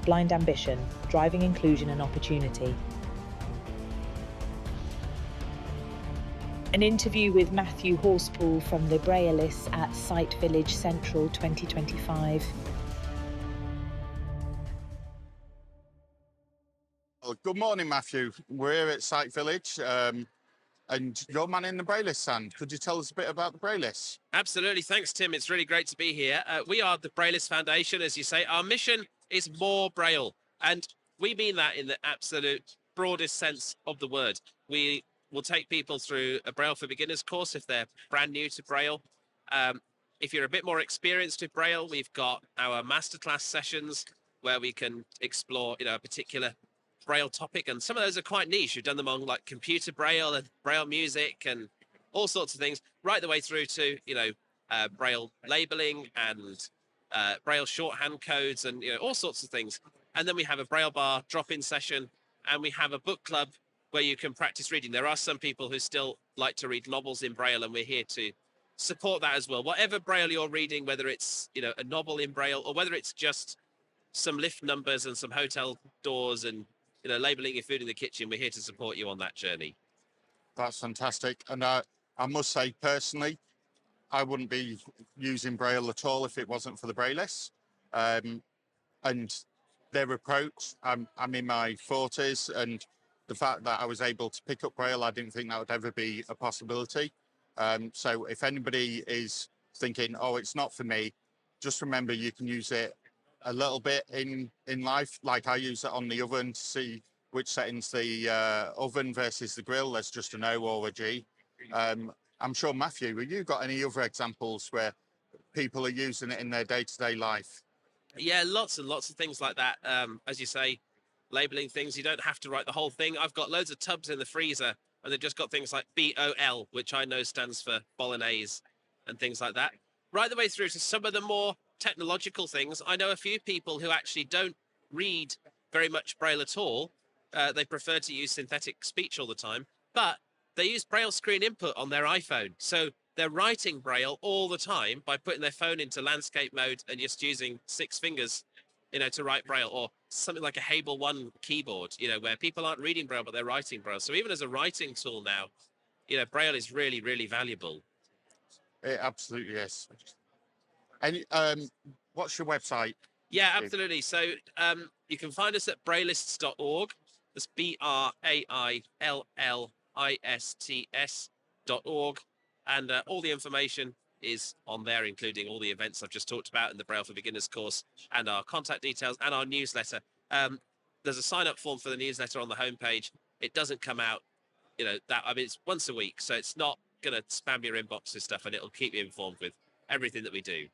Blind Ambition, driving inclusion and opportunity. An interview with Matthew Horspool from the Braillists at Sight Village Central 2025. Well, good morning, Matthew. We're here at Sight Village, and you're manning the Braillists stand. Could you tell us a bit about the Braillists? Absolutely. Thanks, Tim. It's really great to be here. We are the Braillists Foundation, as you say. Our mission is more Braille, and we mean that in the absolute broadest sense of the word. We will take people through a Braille for Beginners course if they're brand new to Braille. If you're a bit more experienced with Braille, we've got our masterclass sessions where we can explore, a particular Braille topic, and some of those are quite niche. We've done them on like computer Braille and Braille music and all sorts of things, right the way through to Braille labeling and Braille shorthand codes and all sorts of things. And then we have a Braille bar drop-in session, and we have a book club where you can practice reading. There are some people who still like to read novels in Braille, and we're here to support that as well. Whatever Braille you're reading, whether it's a novel in Braille or whether it's just some lift numbers and some hotel doors and labeling your food in the kitchen, we're here to support you on that journey. That's fantastic. And I must say, personally, I wouldn't be using Braille at all if it wasn't for the Braillists. And their approach, I'm in my 40s, and the fact that I was able to pick up Braille, I didn't think that would ever be a possibility. So if anybody is thinking, oh, it's not for me, just remember you can use it a little bit in life. Like I use it on the oven to see which settings the oven versus the grill. There's just an O or a G. I'm sure, Matthew, have you got any other examples where people are using it in their day-to-day life? Yeah, lots and lots of things like that. As you say, labeling things, you don't have to write the whole thing. I've got loads of tubs in the freezer, and they've just got things like BOL, which I know stands for bolognese and things like that. Right the way through to some of the more technological things. I know a few people who actually don't read very much Braille at all. They prefer to use synthetic speech all the time, but they use Braille screen input on their iPhone. So they're writing Braille all the time by putting their phone into landscape mode and just using 6 fingers, to write Braille, or something like a Hable One keyboard, where people aren't reading Braille, but they're writing Braille. So even as a writing tool now, Braille is really, really valuable. It absolutely is. And what's your website? Yeah, absolutely. So you can find us at braillists.org. That's BRAILLISTS.org. And all the information is on there, including all the events I've just talked about in the Braille for Beginners course, and our contact details and our newsletter. There's a sign-up form for the newsletter on the homepage. It doesn't come out, it's once a week, so it's not going to spam your inbox with stuff, and it'll keep you informed with everything that we do.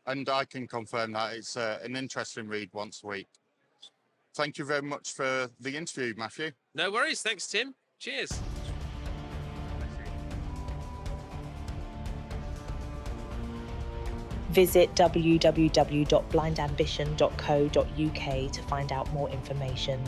And I can confirm that it's an interesting read once a week. Thank you very much for the interview, Matthew. No worries. Thanks, Tim. Cheers. Visit www.blindambition.co.uk to find out more information.